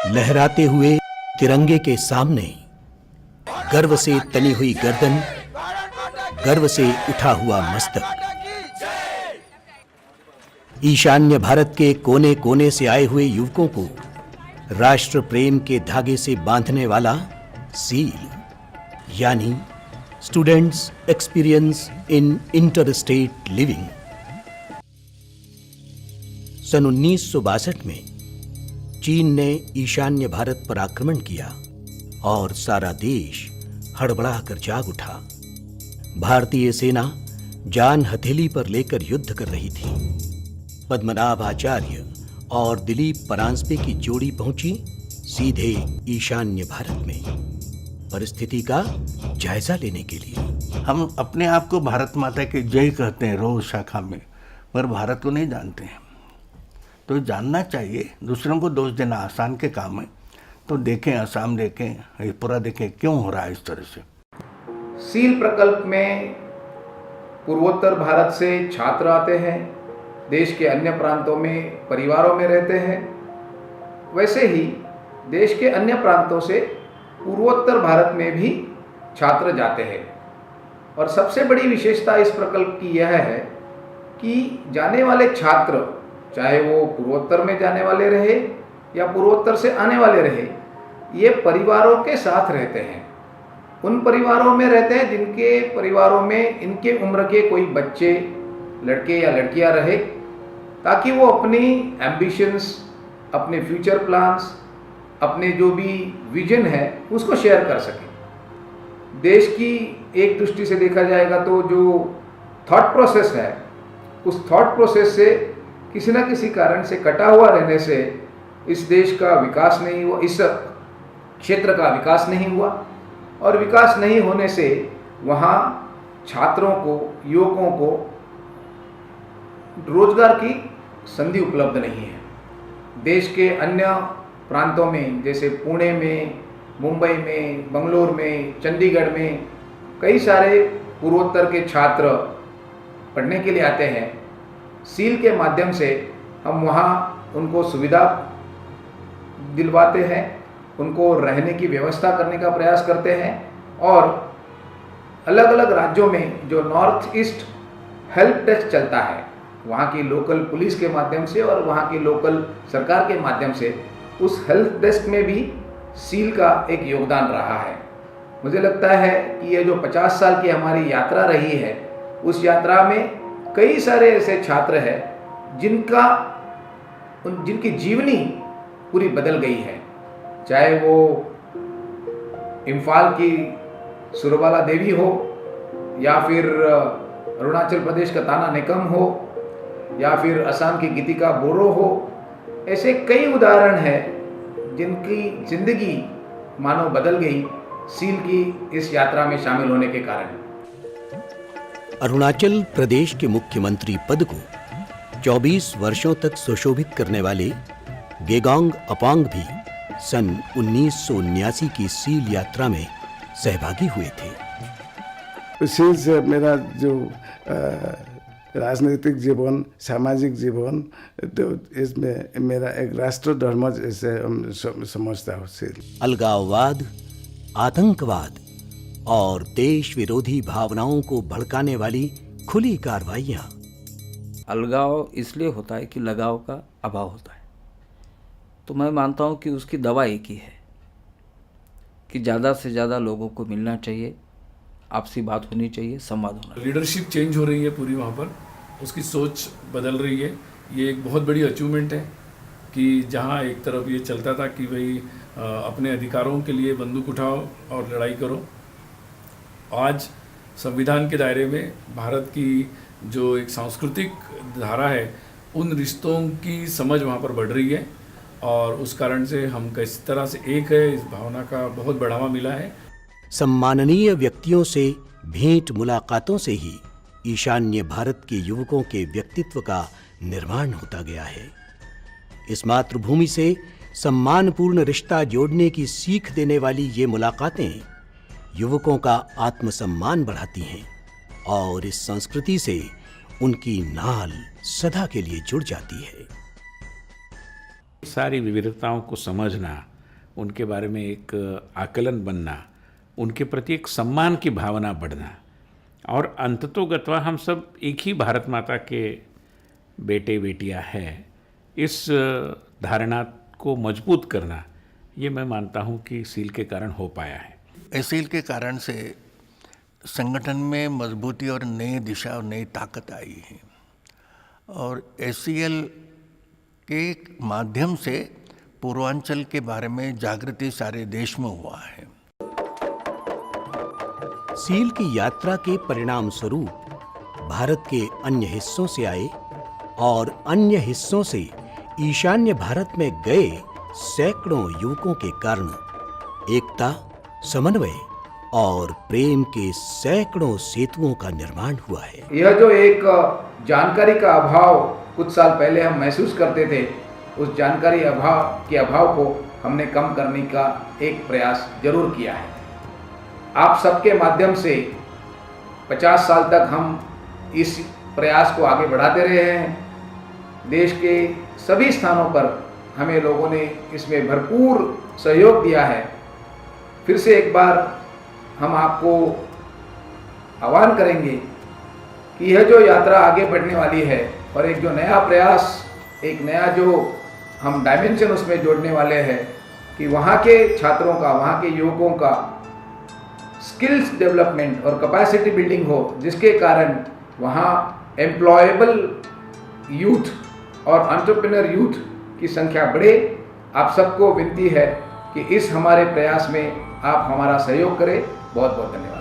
लहराते हुए तिरंगे के सामने गर्व से तनी हुई गर्दन, गर्व से उठा हुआ मस्तक। ईशान्य भारत के कोने कोने से आए हुए युवकों को राष्ट्र प्रेम के धागे से बांधने वाला सील, यानी students experience in inter state living. सन 1962 में चीन ने ईशान्य भारत पर आक्रमण किया और सारा देश हड़बड़ा कर जाग उठा। भारतीय सेना जान हथेली पर लेकर युद्ध कर रही थी। पद्मनाभ आचार्य और दिलीप परांजपे की जोड़ी पहुंची सीधे ईशान्य भारत में परिस्थिति का जायजा लेने के लिए। हम अपने आप को भारत माता के जय कहते हैं रोज शाखा में, पर भारत को नहीं जानते हैं। तो जानना चाहिए। दूसरों को दोष देना आसान के काम है। तो देखें, असम देखें, ये पूरा देखें क्यों हो रहा है इस तरह से। सील प्रकल्प में पूर्वोत्तर भारत से छात्र आते हैं, देश के अन्य प्रांतों में परिवारों में रहते हैं। वैसे ही देश के अन्य प्रांतों से पूर्वोत्तर भारत में भी छात्र जाते हैं। और सबसे बड़ी विशेषता इस प्रकल्प की यह है कि जाने वाले छात्र, चाहे वो पूर्वोत्तर में जाने वाले रहे या पूर्वोत्तर से आने वाले रहे, ये परिवारों के साथ रहते हैं। उन परिवारों में रहते हैं जिनके परिवारों में इनके उम्र के कोई बच्चे, लड़के या लड़कियां रहे, ताकि वो अपनी एम्बिशंस, अपने फ्यूचर प्लान्स, अपने जो भी विजन है उसको शेयर कर सकें। देश की एक दृष्टि से देखा जाएगा तो जो थॉट प्रोसेस है, उस थॉट प्रोसेस से किसी न किसी कारण से कटा हुआ रहने से इस देश का विकास नहीं हुआ, इस क्षेत्र का विकास नहीं हुआ। और विकास नहीं होने से वहाँ छात्रों को, युवकों को रोजगार की संधि उपलब्ध नहीं है। देश के अन्य प्रांतों में, जैसे पुणे में, मुंबई में, बंगलोर में, चंडीगढ़ में कई सारे पूर्वोत्तर के छात्र पढ़ने के लिए आते हैं। सील के माध्यम से हम वहाँ उनको सुविधा दिलवाते हैं, उनको रहने की व्यवस्था करने का प्रयास करते हैं। और अलग अलग राज्यों में जो नॉर्थ ईस्ट हेल्प डेस्क चलता है, वहाँ की लोकल पुलिस के माध्यम से और वहाँ की लोकल सरकार के माध्यम से, उस हेल्प डेस्क में भी सील का एक योगदान रहा है। मुझे लगता है कि ये जो 50 साल की हमारी यात्रा रही है, उस यात्रा में कई सारे ऐसे छात्र हैं जिनकी जीवनी पूरी बदल गई है। चाहे वो इम्फाल की सुरबाला देवी हो, या फिर अरुणाचल प्रदेश का ताना निकम हो, या फिर असम की गीतिका बोरो हो। ऐसे कई उदाहरण हैं जिनकी जिंदगी मानो बदल गई सील की इस यात्रा में शामिल होने के कारण। अरुणाचल प्रदेश के मुख्यमंत्री पद को 24 वर्षों तक सुशोभित करने वाले गेगोंग अपांग भी सन 1979 की सील यात्रा में सहभागी हुए थे। सील से मेरा जो राजनीतिक जीवन, सामाजिक जीवन, तो इसमें मेरा एक राष्ट्र धर्म जैसे हम समझता हूँ। सील अलगाववाद, आतंकवाद और देश विरोधी भावनाओं को भड़काने वाली खुली कार्रवाइयां। अलगाव इसलिए होता है कि लगाव का अभाव होता है। तो मैं मानता हूं कि उसकी दवा एक ही है कि ज़्यादा से ज़्यादा लोगों को मिलना चाहिए, आपसी बात होनी चाहिए, संवाद होना चाहिए। लीडरशिप चेंज हो रही है पूरी वहाँ पर, उसकी सोच बदल रही है। ये एक बहुत बड़ी अचीवमेंट है कि जहाँ एक तरफ ये चलता था कि भाई अपने अधिकारों के लिए बंदूक उठाओ और लड़ाई करो, आज संविधान के दायरे में भारत की जो एक सांस्कृतिक धारा है, उन रिश्तों की समझ वहाँ पर बढ़ रही है। और उस कारण से हम किस तरह से एक है, इस भावना का बहुत बढ़ावा मिला है। सम्माननीय व्यक्तियों से भेंट मुलाकातों से ही ईशान्य भारत के युवकों के व्यक्तित्व का निर्माण होता गया है। इस मातृभूमि से सम्मानपूर्ण रिश्ता जोड़ने की सीख देने वाली ये मुलाकातें युवकों का आत्मसम्मान बढ़ाती हैं और इस संस्कृति से उनकी नाल सदा के लिए जुड़ जाती है। सारी विविधताओं को समझना उनके बारे में एक आकलन बनना, उनके प्रति एक सम्मान की भावना बढ़ना, और अंततोगत्वा हम सब एक ही भारत माता के बेटे बेटियां हैं, इस धारणा को मजबूत करना, ये मैं मानता हूँ कि सील के कारण हो पाया है। सील के कारण से संगठन में मजबूती और नई दिशा और नई ताकत आई है, और एसीएल के माध्यम से पूर्वांचल के बारे में जागृति सारे देश में हुआ है। सील की यात्रा के परिणाम स्वरूप भारत के अन्य हिस्सों से आए और अन्य हिस्सों से ईशान्य भारत में गए सैकड़ों युवकों के कारण एकता, समन्वय और प्रेम के सैकड़ों सेतुओं का निर्माण हुआ है। यह जो एक जानकारी का अभाव कुछ साल पहले हम महसूस करते थे, उस जानकारी के अभाव को हमने कम करने का एक प्रयास जरूर किया है। आप सबके माध्यम से 50 साल तक हम इस प्रयास को आगे बढ़ाते रहे हैं। देश के सभी स्थानों पर हमें लोगों ने इसमें भरपूर सहयोग दिया है। फिर से एक बार हम आपको आह्वान करेंगे कि यह जो यात्रा आगे बढ़ने वाली है और एक जो नया प्रयास, एक नया जो हम डायमेंशन उसमें जोड़ने वाले हैं कि वहाँ के छात्रों का, वहाँ के युवकों का स्किल्स डेवलपमेंट और कैपेसिटी बिल्डिंग हो, जिसके कारण वहाँ एम्प्लॉयबल यूथ और एंटरप्रेन्योर यूथ की संख्या बढ़े। आप सबको विनती है कि इस हमारे प्रयास में आप हमारा सहयोग करें। बहुत बहुत धन्यवाद।